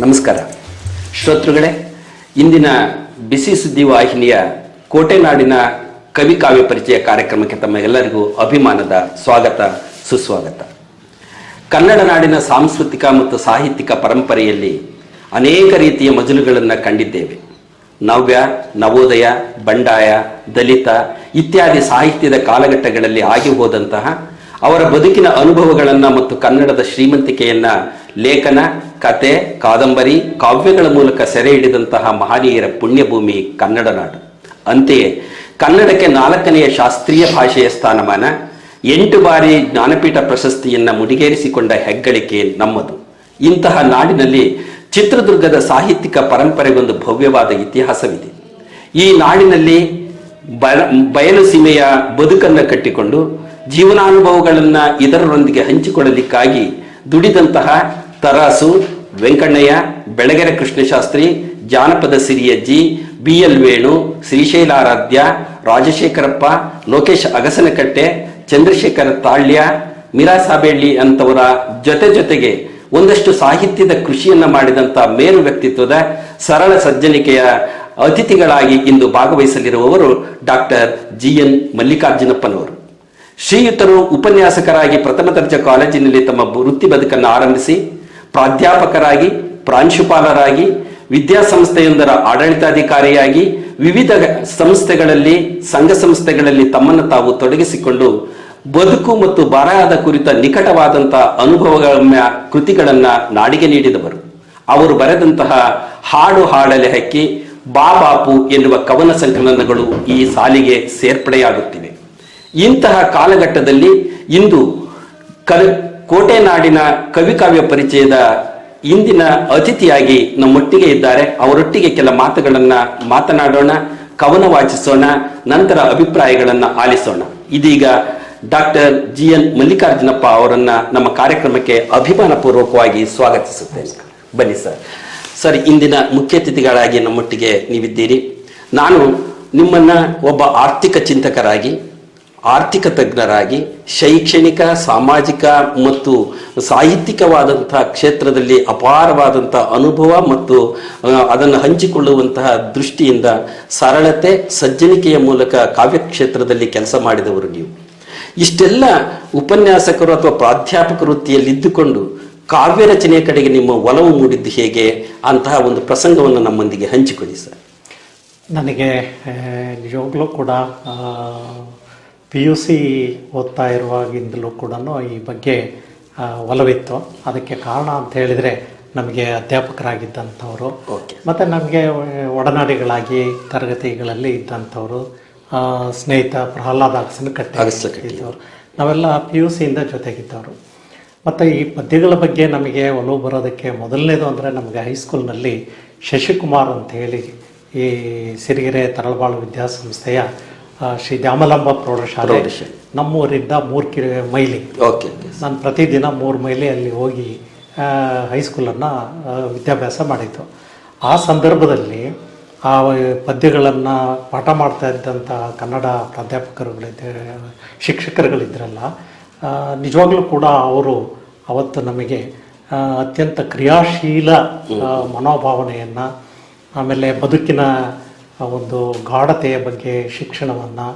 ನಮಸ್ಕಾರ ಶ್ರೋತೃಗಳೇ, ಇಂದಿನ ಬಿಸಿ ಸುದ್ದಿ ವಾಹಿನಿಯ ಕೋಟೆನಾಡಿನ ಕವಿ ಕಾವ್ಯ ಪರಿಚಯ ಕಾರ್ಯಕ್ರಮಕ್ಕೆ ತಮ್ಮೆಲ್ಲರಿಗೂ ಅಭಿಮಾನದ ಸ್ವಾಗತ ಸುಸ್ವಾಗತ. ಕನ್ನಡ ನಾಡಿನ ಸಾಂಸ್ಕೃತಿಕ ಮತ್ತು ಸಾಹಿತ್ಯಿಕ ಪರಂಪರೆಯಲ್ಲಿ ಅನೇಕ ರೀತಿಯ ಮಜಲುಗಳನ್ನು ಕಂಡಿದ್ದೇವೆ. ನವ್ಯ, ನವೋದಯ, ಬಂಡಾಯ, ದಲಿತ ಇತ್ಯಾದಿ ಸಾಹಿತ್ಯದ ಕಾಲಘಟ್ಟಗಳಲ್ಲಿ ಆಗಿ ಹೋದಂತಹ ಅವರ ಬದುಕಿನ ಅನುಭವಗಳನ್ನು ಮತ್ತು ಕನ್ನಡದ ಶ್ರೀಮಂತಿಕೆಯನ್ನ ಲೇಖನ, ಕತೆ, ಕಾದಂಬರಿ, ಕಾವ್ಯಗಳ ಮೂಲಕ ಸೆರೆ ಹಿಡಿದಂತಹ ಮಹನೀಯರ ಪುಣ್ಯಭೂಮಿ ಕನ್ನಡ ನಾಡು. ಅಂತೆಯೇ ಕನ್ನಡಕ್ಕೆ 4ನೆಯ ಶಾಸ್ತ್ರೀಯ ಭಾಷೆಯ ಸ್ಥಾನಮಾನ, 8 ಬಾರಿ ಜ್ಞಾನಪೀಠ ಪ್ರಶಸ್ತಿಯನ್ನ ಮುಡಿಗೇರಿಸಿಕೊಂಡ ಹೆಗ್ಗಳಿಕೆ ನಮ್ಮದು. ಇಂತಹ ನಾಡಿನಲ್ಲಿ ಚಿತ್ರದುರ್ಗದ ಸಾಹಿತ್ಯಿಕ ಪರಂಪರೆಗೊಂದು ಭವ್ಯವಾದ ಇತಿಹಾಸವಿದೆ. ಈ ನಾಡಿನಲ್ಲಿ ಬಯಲು ಸೀಮೆಯ ಬದುಕನ್ನು ಕಟ್ಟಿಕೊಂಡು ಜೀವನಾನುಭವಗಳನ್ನು ಇದರೊಂದಿಗೆ ಹಂಚಿಕೊಳ್ಳಲಿಕ್ಕಾಗಿ ದುಡಿದಂತಹ ತರಾಸು, ವೆಂಕಣ್ಣಯ್ಯ, ಬೆಳಗೆರೆ ಕೃಷ್ಣಶಾಸ್ತ್ರಿ, ಜಾನಪದ ಸಿರಿಯಜ್ಜಿ, BL ವೇಣು, ಶ್ರೀಶೈಲಾರಾಧ್ಯ, ರಾಜಶೇಖರಪ್ಪ, ಲೋಕೇಶ್ ಅಗಸನಕಟ್ಟೆ, ಚಂದ್ರಶೇಖರ ತಾಳ್ಯ, ಮೀರಾ ಸಾಬೇಳ್ಳಿ ಅಂತವರ ಜೊತೆಗೆ ಒಂದಷ್ಟು ಸಾಹಿತ್ಯದ ಕೃಷಿಯನ್ನ ಮಾಡಿದಂಥ ಮೇರು ವ್ಯಕ್ತಿತ್ವದ ಸರಳ ಸಜ್ಜನಿಕೆಯ ಅತಿಥಿಗಳಾಗಿ ಇಂದು ಭಾಗವಹಿಸಲಿರುವವರು ಡಾಕ್ಟರ್ GN ಮಲ್ಲಿಕಾರ್ಜುನಪ್ಪನವರು. ಶ್ರೀಯುತರು ಉಪನ್ಯಾಸಕರಾಗಿ ಪ್ರಥಮ ದರ್ಜೆ ಕಾಲೇಜಿನಲ್ಲಿ ತಮ್ಮ ವೃತ್ತಿ ಬದುಕನ್ನು ಆರಂಭಿಸಿ ಪ್ರಾಧ್ಯಾಪಕರಾಗಿ, ಪ್ರಾಂಶುಪಾಲರಾಗಿ, ವಿದ್ಯಾಸಂಸ್ಥೆಯೊಂದರ ಆಡಳಿತಾಧಿಕಾರಿಯಾಗಿ ವಿವಿಧ ಸಂಸ್ಥೆಗಳಲ್ಲಿ, ಸಂಘ ಸಂಸ್ಥೆಗಳಲ್ಲಿ ತಮ್ಮನ್ನು ತಾವು ತೊಡಗಿಸಿಕೊಂಡು ಬದುಕು ಮತ್ತು ಬರಹದ ಕುರಿತ ನಿಕಟವಾದಂತಹ ಅನುಭವಗಳ ಕೃತಿಗಳನ್ನ ನಾಡಿಗೆ ನೀಡಿದವರು. ಅವರು ಬರೆದಂತಹ ಹಾಡು ಹಾಡಲೆ ಹಕ್ಕಿ, ಬಾಪು ಎನ್ನುವ ಕವನ ಸಂಕಲನಗಳು ಈ ಸಾಲಿಗೆ ಸೇರ್ಪಡೆಯಾಗುತ್ತಿವೆ. ಇಂತಹ ಕಾಲಘಟ್ಟದಲ್ಲಿ ಇಂದು ಕೋಟೆನಾಡಿನ ಕವಿಕಾವ್ಯ ಪರಿಚಯದ ಇಂದಿನ ಅತಿಥಿಯಾಗಿ ನಮ್ಮೊಟ್ಟಿಗೆ ಇದ್ದಾರೆ. ಅವರೊಟ್ಟಿಗೆ ಕೆಲ ಮಾತುಗಳನ್ನ ಮಾತನಾಡೋಣ, ಕವನ ವಾಚಿಸೋಣ, ನಂತರ ಅಭಿಪ್ರಾಯಗಳನ್ನ ಆಲಿಸೋಣ. ಇದೀಗ ಡಾಕ್ಟರ್ GN ಮಲ್ಲಿಕಾರ್ಜುನಪ್ಪ ಅವರನ್ನ ನಮ್ಮ ಕಾರ್ಯಕ್ರಮಕ್ಕೆ ಅಭಿಮಾನಪೂರ್ವಕವಾಗಿ ಸ್ವಾಗತಿಸುತ್ತೇನೆ. ಬನ್ನಿ ಸರ್. ಇಂದಿನ ಮುಖ್ಯ ಅತಿಥಿಗಳಾಗಿ ನಮ್ಮೊಟ್ಟಿಗೆ ನೀವಿದ್ದೀರಿ. ನಾನು ನಿಮ್ಮನ್ನ ಒಬ್ಬ ಆರ್ಥಿಕ ಚಿಂತಕರಾಗಿ, ಆರ್ಥಿಕ ತಜ್ಞರಾಗಿ, ಶೈಕ್ಷಣಿಕ, ಸಾಮಾಜಿಕ ಮತ್ತು ಸಾಹಿತ್ಯಿಕವಾದಂತಹ ಕ್ಷೇತ್ರದಲ್ಲಿ ಅಪಾರವಾದಂತಹ ಅನುಭವ ಮತ್ತು ಅದನ್ನು ಹಂಚಿಕೊಳ್ಳುವಂತಹ ದೃಷ್ಟಿಯಿಂದ ಸರಳತೆ, ಸಜ್ಜನಿಕೆಯ ಮೂಲಕ ಕಾವ್ಯ ಕ್ಷೇತ್ರದಲ್ಲಿ ಕೆಲಸ ಮಾಡಿದವರು ನೀವು. ಇಷ್ಟೆಲ್ಲ ಉಪನ್ಯಾಸಕರು ಅಥವಾ ಪ್ರಾಧ್ಯಾಪಕ ವೃತ್ತಿಯಲ್ಲಿ ಇದ್ದುಕೊಂಡು ಕಾವ್ಯ ರಚನೆಯ ಕಡೆಗೆ ನಿಮ್ಮ ಒಲವು ಮೂಡಿದ್ದು ಹೇಗೆ? ಅಂತಹ ಒಂದು ಪ್ರಸಂಗವನ್ನು ನಮ್ಮೊಂದಿಗೆ ಹಂಚಿಕೊಳ್ಳಿ ಸರ್. ನನಗೆ ನಿಜವಾಗ್ಲೂ ಕೂಡ PUC ಓದ್ತಾ ಇರುವಾಗಿಂದಲೂ ಕೂಡ ಈ ಬಗ್ಗೆ ಒಲವಿತ್ತು. ಅದಕ್ಕೆ ಕಾರಣ ಅಂತ ಹೇಳಿದರೆ ನಮಗೆ ಅಧ್ಯಾಪಕರಾಗಿದ್ದಂಥವರು ಮತ್ತು ನಮಗೆ ಒಡನಾಡಿಗಳಾಗಿ ತರಗತಿಗಳಲ್ಲಿ ಇದ್ದಂಥವರು ಸ್ನೇಹಿತ ಪ್ರಹ್ಲಾದ ಅಗಸನಕಟ್ಟೆ, ನಾವೆಲ್ಲ PUCಯಿಂದ ಜೊತೆಗಿದ್ದವರು. ಮತ್ತು ಈ ಪದ್ಯಗಳ ಬಗ್ಗೆ ನಮಗೆ ಒಲವು ಬರೋದಕ್ಕೆ ಮೊದಲನೇದು ಅಂದರೆ ನಮಗೆ ಹೈಸ್ಕೂಲ್ನಲ್ಲಿ ಶಶಿಕುಮಾರ್ ಅಂತ ಹೇಳಿ ಈ ಸಿರಿಗೆರೆ ತರಳಬಾಳು ವಿದ್ಯಾಸಂಸ್ಥೆಯ ಶ್ರೀ ದ್ಯಾಮಲಾಂಬ ಪ್ರೌಢಶಾಲೆ ನಮ್ಮೂರಿಂದ 3 ಮೈಲಿ, ನಾನು ಪ್ರತಿದಿನ 3 ಮೈಲಿ ಅಲ್ಲಿ ಹೋಗಿ ಹೈಸ್ಕೂಲನ್ನು ವಿದ್ಯಾಭ್ಯಾಸ ಮಾಡಿದ್ದು. ಆ ಸಂದರ್ಭದಲ್ಲಿ ಆ ಪದ್ಯಗಳನ್ನು ಪಾಠ ಮಾಡ್ತಾ ಇದ್ದಂಥ ಕನ್ನಡ ಶಿಕ್ಷಕರುಗಳಿದ್ರಲ್ಲ, ನಿಜವಾಗ್ಲೂ ಕೂಡ ಅವರು ಅವತ್ತು ನಮಗೆ ಅತ್ಯಂತ ಕ್ರಿಯಾಶೀಲ ಮನೋಭಾವನೆಯನ್ನು, ಆಮೇಲೆ ಬದುಕಿನ ಒಂದು ಗಾಢತೆಯ ಬಗ್ಗೆ ಶಿಕ್ಷಣವನ್ನು,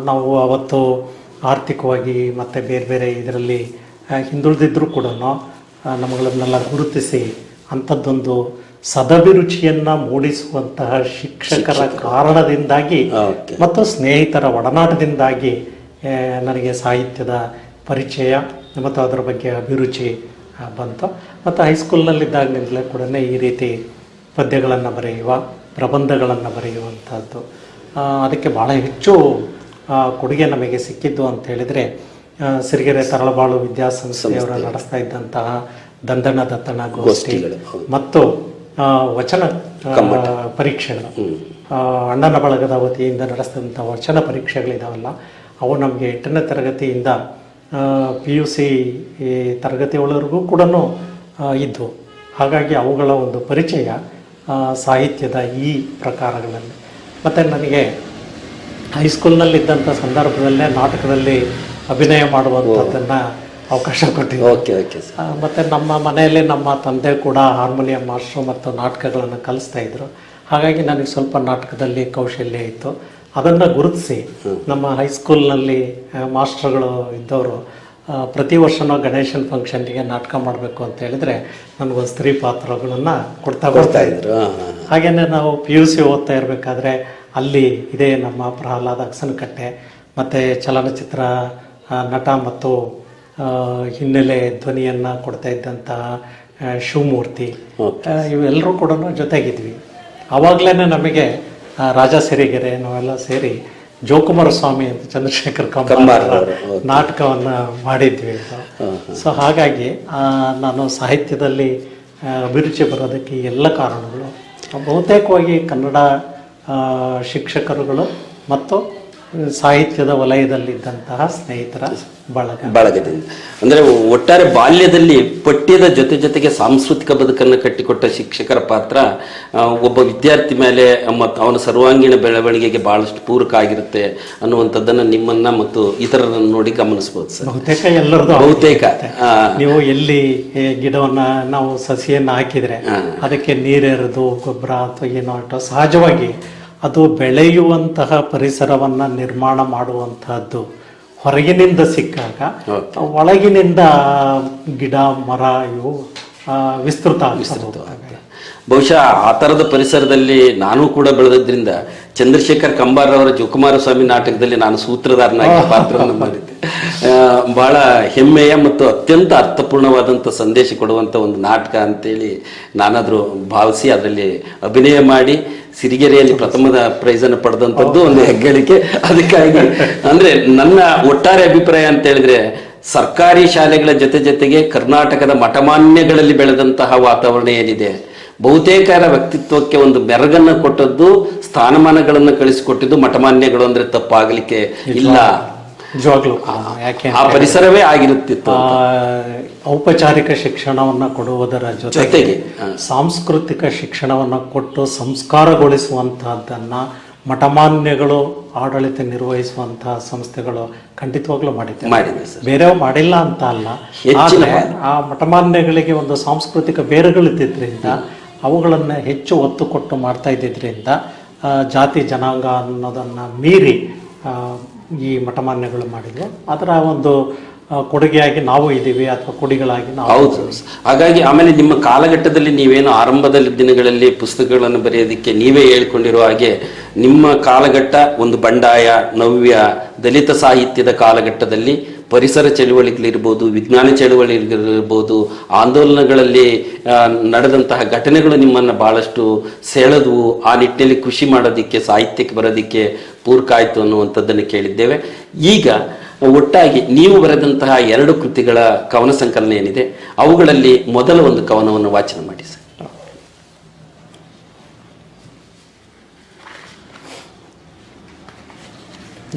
ನಾವು ಅವತ್ತು ಆರ್ಥಿಕವಾಗಿ ಮತ್ತು ಬೇರೆ ಬೇರೆ ಇದರಲ್ಲಿ ಹಿಂದುಳಿದಿದ್ದರೂ ಕೂಡ ನಮ್ಮಗಳನ್ನೆಲ್ಲ ಗುರುತಿಸಿ ಅಂಥದ್ದೊಂದು ಸದಭಿರುಚಿಯನ್ನು ಮೂಡಿಸುವಂತಹ ಶಿಕ್ಷಕರ ಕಾರಣದಿಂದಾಗಿ ಮತ್ತು ಸ್ನೇಹಿತರ ಒಡನಾಟದಿಂದಾಗಿ ನನಗೆ ಸಾಹಿತ್ಯದ ಪರಿಚಯ ಮತ್ತು ಅದರ ಬಗ್ಗೆ ಅಭಿರುಚಿ ಬಂತು. ಮತ್ತು ಹೈಸ್ಕೂಲ್ನಲ್ಲಿದ್ದಾಗಲೇ ಕೂಡ ಈ ರೀತಿ ಪದ್ಯಗಳನ್ನು ಬರೆಯುವ, ಪ್ರಬಂಧಗಳನ್ನು ಬರೆಯುವಂಥದ್ದು, ಅದಕ್ಕೆ ಭಾಳ ಹೆಚ್ಚು ಕೊಡುಗೆ ನಮಗೆ ಸಿಕ್ಕಿದ್ದು ಅಂತ ಹೇಳಿದರೆ ಸಿರಿಗೆರೆ ತರಳಬಾಳು ವಿದ್ಯಾಸಂಸ್ಥೆಯವರು ನಡೆಸ್ತಾ ಇದ್ದಂತಹ ದಂದನ ದತ್ತನ ಗೋಷ್ಠಿ ಮತ್ತು ವಚನ ಪರೀಕ್ಷೆಗಳು, ಅಣ್ಣನ ಬಳಗದ ವತಿಯಿಂದ ನಡೆಸಿದಂಥ ವಚನ ಪರೀಕ್ಷೆಗಳಿದಾವಲ್ಲ, ಅವು ನಮಗೆ 8ನೇ ತರಗತಿಯಿಂದ PUC ತರಗತಿಯವರೆಗೂ ಕೂಡ ಇದ್ದವು. ಹಾಗಾಗಿ ಅವುಗಳ ಒಂದು ಪರಿಚಯ ಸಾಹಿತ್ಯದ ಈ ಪ್ರಕಾರಗಳಲ್ಲಿ. ಮತ್ತು ನನಗೆ ಹೈಸ್ಕೂಲ್ನಲ್ಲಿದ್ದಂಥ ಸಂದರ್ಭದಲ್ಲೇ ನಾಟಕದಲ್ಲಿ ಅಭಿನಯ ಮಾಡುವಂಥದ್ದನ್ನು ಅವಕಾಶ ಕೊಟ್ಟಿದ್ದಾರೆ. Okay okay sir. ಮತ್ತು ನಮ್ಮ ಮನೆಯಲ್ಲಿ ನಮ್ಮ ತಂದೆ ಕೂಡ ಹಾರ್ಮೋನಿಯಂ ಮಾಸ್ಟ್ರು ಮತ್ತು ನಾಟಕಗಳನ್ನು ಕಲಿಸ್ತಾ ಇದ್ರು. ಹಾಗಾಗಿ ನನಗೆ ಸ್ವಲ್ಪ ನಾಟಕದಲ್ಲಿ ಕೌಶಲ್ಯ ಇತ್ತು. ಅದನ್ನು ಗುರುತಿಸಿ ನಮ್ಮ ಹೈಸ್ಕೂಲ್ನಲ್ಲಿ ಮಾಸ್ಟರ್ಗಳು ಇದ್ದವರು ಪ್ರತಿ ವರ್ಷನೂ ಗಣೇಶನ ಫಂಕ್ಷನ್ಗೆ ನಾಟಕ ಮಾಡಬೇಕು ಅಂತ ಹೇಳಿದರೆ ನನಗೊಂದು ಸ್ತ್ರೀ ಪಾತ್ರಗಳನ್ನು ಕೊಡ್ತಾ ಇದ್ರು. ಹಾಗೆಯೇ ನಾವು PUC ಓದ್ತಾ ಇರಬೇಕಾದ್ರೆ ಅಲ್ಲಿ ಇದೇ ನಮ್ಮ ಪ್ರಹ್ಲಾದ ಅಗಸನಕಟ್ಟೆ ಮತ್ತು ಚಲನಚಿತ್ರ ನಟ ಮತ್ತು ಹಿನ್ನೆಲೆ ಧ್ವನಿಯನ್ನು ಕೊಡ್ತಾ ಇದ್ದಂತಹ ಶಿವಮೂರ್ತಿ, ಇವೆಲ್ಲರೂ ಕೂಡ ಜೊತೆಗಿದ್ವಿ. ಆವಾಗಲೇ ನಮಗೆ ರಾಜಾ ಸಿರಿಗೆರೆ ನಾವೆಲ್ಲ ಸೇರಿ ಜೋಕುಮಾರ ಸ್ವಾಮಿ ಅಂತ ಚಂದ್ರಶೇಖರ್ ಕಂಬಾರ ನಾಟಕವನ್ನು ಮಾಡಿದ್ವಿ. ಸೊ ಹಾಗಾಗಿ ನಾನು ಸಾಹಿತ್ಯದಲ್ಲಿ ಅಭಿರುಚಿ ಬರೋದಕ್ಕೆ ಈ ಕಾರಣಗಳು ಬಹುತೇಕವಾಗಿ ಕನ್ನಡ ಶಿಕ್ಷಕರುಗಳು ಮತ್ತು ಸಾಹಿತ್ಯದ ವಲಯದಲ್ಲಿದ್ದಂತಹ ಸ್ನೇಹಿತರ ಬಳಗದಿಂದ. ಅಂದರೆ ಒಟ್ಟಾರೆ ಬಾಲ್ಯದಲ್ಲಿ ಪಠ್ಯದ ಜೊತೆಗೆ ಸಾಂಸ್ಕೃತಿಕ ಬದುಕನ್ನು ಕಟ್ಟಿಕೊಟ್ಟ ಶಿಕ್ಷಕರ ಪಾತ್ರ ಒಬ್ಬ ವಿದ್ಯಾರ್ಥಿ ಮೇಲೆ ಮತ್ತು ಅವನ ಸರ್ವಾಂಗೀಣ ಬೆಳವಣಿಗೆಗೆ ಬಹಳಷ್ಟು ಪೂರಕ ಆಗಿರುತ್ತೆ ಅನ್ನುವಂಥದ್ದನ್ನು ನಿಮ್ಮನ್ನ ಮತ್ತು ಇತರರನ್ನು ನೋಡಿ ಗಮನಿಸಬಹುದು ಸರ್. ಬಹುತೇಕ ಎಲ್ಲರದ್ದು ಬಹುತೇಕ ನೀವು ಎಲ್ಲಿ ಗಿಡವನ್ನ ನಾವು ಸಸಿಯನ್ನು ಹಾಕಿದ್ರೆ ಅದಕ್ಕೆ ನೀರೆರೆದು ಗೊಬ್ಬರ ಅಥವಾ ಏನೋ ಸಹಜವಾಗಿ ಅದು ಬೆಳೆಯುವಂತಹ ಪರಿಸರವನ್ನ ನಿರ್ಮಾಣ ಮಾಡುವಂತಹದ್ದು ಹೊರಗಿನಿಂದ ಸಿಕ್ಕಾಗ ಒಳಗಿನಿಂದ ಗಿಡ ಮರ ಇವು ವಿಸ್ತೃತ ಬಹುಶಃ ಆ ಥರದ ಪರಿಸರದಲ್ಲಿ ನಾನು ಕೂಡ ಬೆಳೆದ್ರಿಂದ ಚಂದ್ರಶೇಖರ್ ಕಂಬಾರ್ ಅವರ ಜೋಕುಮಾರ ಸ್ವಾಮಿ ನಾಟಕದಲ್ಲಿ ನಾನು ಸೂತ್ರಧಾರನಾಗಿ ಪಾತ್ರವನ್ನು ಮಾಡಿದ್ದೆ. ಬಹಳ ಹೆಮ್ಮೆಯ ಮತ್ತು ಅತ್ಯಂತ ಅರ್ಥಪೂರ್ಣವಾದಂಥ ಸಂದೇಶ ಕೊಡುವಂಥ ಒಂದು ನಾಟಕ ಅಂತೇಳಿ ನಾನಾದರೂ ಭಾವಿಸಿ ಅದರಲ್ಲಿ ಅಭಿನಯ ಮಾಡಿ ಸಿರಿಗೆರೆಯಲ್ಲಿ ಪ್ರಥಮದ ಪ್ರೈಸನ್ನು ಪಡೆದಂಥದ್ದು ಒಂದು ಹೆಗ್ಗಳಿಕೆ. ಅದಕ್ಕಾಗಿ ಅಂದರೆ ನನ್ನ ಒಟ್ಟಾರೆ ಅಭಿಪ್ರಾಯ ಅಂತ ಹೇಳಿದ್ರೆ ಸರ್ಕಾರಿ ಶಾಲೆಗಳ ಜೊತೆಗೆ ಕರ್ನಾಟಕದ ಮಠಮಾನ್ಯಗಳಲ್ಲಿ ಬೆಳೆದಂತಹ ವಾತಾವರಣ ಏನಿದೆ, ಬಹುತೇಕರ ವ್ಯಕ್ತಿತ್ವಕ್ಕೆ ಒಂದು ಮೆರಗನ್ನು ಕೊಟ್ಟದ್ದು, ಸ್ಥಾನಮಾನಗಳನ್ನು ಕಳಿಸಿಕೊಟ್ಟಿದ್ದು ಮಠಮಾನ್ಯಗಳು ಅಂದ್ರೆ ತಪ್ಪಾಗಲಿಕ್ಕೆ ಇಲ್ಲ. ಆ ಪರಿಸರವೇ ಆಗಿರುತ್ತಿತ್ತು. ಔಪಚಾರಿಕ ಶಿಕ್ಷಣವನ್ನು ಕೊಡುವುದರ ಜೊತೆಗೆ ಸಾಂಸ್ಕೃತಿಕ ಶಿಕ್ಷಣವನ್ನು ಕೊಟ್ಟು ಸಂಸ್ಕಾರಗೊಳಿಸುವಂತಹದ್ದನ್ನ ಮಠಮಾನ್ಯಗಳು ಆಡಳಿತ ನಿರ್ವಹಿಸುವಂತಹ ಸಂಸ್ಥೆಗಳು ಖಂಡಿತವಾಗ್ಲೂ ಮಾಡಿದೆ. ಬೇರೆಯವ್ ಮಾಡಿಲ್ಲ ಅಂತ ಅಲ್ಲ, ಆ ಮಠಮಾನ್ಯಗಳಿಗೆ ಒಂದು ಸಾಂಸ್ಕೃತಿಕ ಬೇರುಗಳಿದ್ದರಿಂದ ಅವುಗಳನ್ನ ಹೆಚ್ಚು ಒತ್ತು ಕೊಟ್ಟು ಮಾಡ್ತಾ ಇದ್ದಿದ್ರಿಂದ ಜಾತಿ ಜನಾಂಗ ಅನ್ನೋದನ್ನ ಮೀರಿ ಈ ಮಠಮಾನ್ಯಗಳು ಮಾಡಿದ್ರು. ಅದರ ಒಂದು ಕೊಡುಗೆಯಾಗಿ ನಾವು ಇದ್ದೀವಿ ಅಥವಾ ಕೊಡಿಗಳಾಗಿ ನಾವು. ಹೌದು. ಹಾಗಾಗಿ ಆಮೇಲೆ ನಿಮ್ಮ ಕಾಲಘಟ್ಟದಲ್ಲಿ ನೀವೇನು ಆರಂಭದಲ್ಲಿ ದಿನಗಳಲ್ಲಿ ಪುಸ್ತಕಗಳನ್ನು ಬರೆಯೋದಕ್ಕೆ ನೀವೇ ಹೇಳ್ಕೊಂಡಿರೋ ಹಾಗೆ ನಿಮ್ಮ ಕಾಲಘಟ್ಟ ಒಂದು ಬಂಡಾಯ, ನವ್ಯ, ದಲಿತ ಸಾಹಿತ್ಯದ ಕಾಲಘಟ್ಟದಲ್ಲಿ ಪರಿಸರ ಚಳುವಳಿಗಳಿರ್ಬೋದು, ವಿಜ್ಞಾನ ಚಳುವಳಿಗಳಿರ್ಬೋದು, ಆಂದೋಲನಗಳಲ್ಲಿ ನಡೆದಂತಹ ಘಟನೆಗಳು ನಿಮ್ಮನ್ನು ಬಹಳಷ್ಟು ಸೆಳೆದವು. ಆ ನಿಟ್ಟಿನಲ್ಲಿ ಕೃಷಿ ಮಾಡೋದಕ್ಕೆ, ಸಾಹಿತ್ಯಕ್ಕೆ ಬರೋದಕ್ಕೆ ಪೂರಕ ಆಯಿತು ಅನ್ನುವಂಥದ್ದನ್ನು ಕೇಳಿದ್ದೇವೆ. ಈಗ ಒಟ್ಟಾಗಿ ನೀವು ಬರೆದಂತಹ 2 ಕೃತಿಗಳ ಕವನ ಸಂಕಲನ ಏನಿದೆ ಅವುಗಳಲ್ಲಿ ಮೊದಲ ಒಂದು ಕವನವನ್ನು ವಾಚನ ಮಾಡಿ ಸರ್.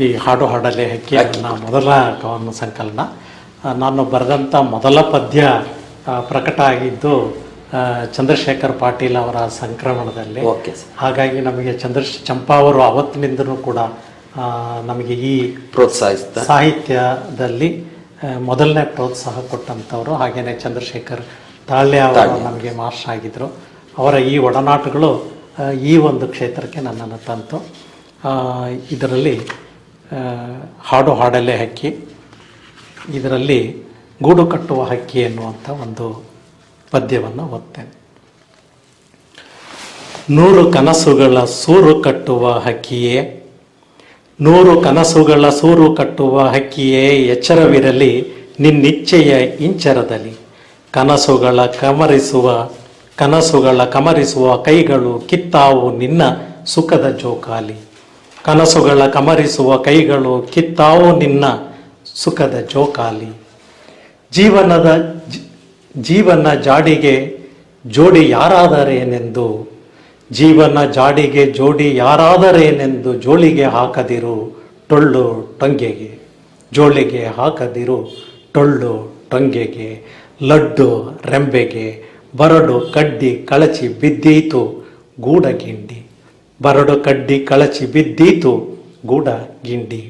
ಈ ಹಾಡು ಹಾಡಲೆ ಹಕ್ಕಿ ನನ್ನ ಮೊದಲ ಕವನ ಸಂಕಲನ. ನಾನು ಬರೆದಂಥ ಮೊದಲ ಪದ್ಯ ಪ್ರಕಟ ಆಗಿದ್ದು ಚಂದ್ರಶೇಖರ್ ಪಾಟೀಲ್ ಅವರ ಸಂಕ್ರಮಣದಲ್ಲಿ. ಹಾಗಾಗಿ ನಮಗೆ ಚಂಪಾ ಅವರು ಅವತ್ತಿನಿಂದಲೂ ಕೂಡ ನಮಗೆ ಈ ಪ್ರೋತ್ಸಾಹಿಸ್ತಾ ಸಾಹಿತ್ಯದಲ್ಲಿ ಮೊದಲನೇ ಪ್ರೋತ್ಸಾಹ ಕೊಟ್ಟಂಥವ್ರು. ಹಾಗೆಯೇ ಚಂದ್ರಶೇಖರ್ ತಾಳ್ಯ ಅವರು ನಮಗೆ ಮಾಸ್ಟರ್ ಆಗಿದ್ದರು. ಅವರ ಈ ಒಡನಾಟಗಳು ಈ ಒಂದು ಕ್ಷೇತ್ರಕ್ಕೆ ನನ್ನನ್ನು ತಂತು. ಇದರಲ್ಲಿ ಹಾಡು ಹಾಡಲೆ ಹಕ್ಕಿ, ಇದರಲ್ಲಿ ಗೂಡು ಕಟ್ಟುವ ಹಕ್ಕಿ ಎನ್ನುವಂಥ ಒಂದು ಪದ್ಯವನ್ನು ಓದ್ತೇನೆ. 100 ಕನಸುಗಳ ಸೂರು ಕಟ್ಟುವ ಹಕ್ಕಿಯೇ, 100 ಕನಸುಗಳ ಸೂರು ಕಟ್ಟುವ ಹಕ್ಕಿಯೇ, ಎಚ್ಚರವಿರಲಿ ನಿನ್ನಿಚ್ಛೆಯ ಇಂಚರದಲ್ಲಿ. ಕನಸುಗಳ ಕಮರಿಸುವ ಕೈಗಳು ಕಿತ್ತಾವು ನಿನ್ನ ಸುಖದ ಜೋಕಾಲಿ. ಕನಸುಗಳ ಕಮರಿಸುವ ಕೈಗಳು ಕಿತ್ತಾವು ನಿನ್ನ ಸುಖದ ಜೋಕಾಲಿ. ಜೀವನ ಜಾಡಿಗೆ ಜೋಡಿ ಯಾರಾದರೇನೆಂದು, ಜೀವನ ಜಾಡಿಗೆ ಜೋಡಿ ಯಾರಾದರೇನೆಂದು ಜೋಳಿಗೆ ಹಾಕದಿರು ಟೊಳ್ಳು ಟೊಂಗೆಗೆ. ಜೋಳಿಗೆ ಹಾಕದಿರು ಟೊಳ್ಳು ಟೊಂಗೆಗೆ. ಲಡ್ಡು ರೆಂಬೆಗೆ ಬರಡು ಕಡ್ಡಿ ಕಳಚಿ ಬಿದ್ದೀತು ಗೂಡಗಿಂಡಿ. ಬರಡು ಕಡ್ಡಿ ಕಳಚಿ ಬಿದ್ದೀತು ಗೂಡಗಿಂಡಿ.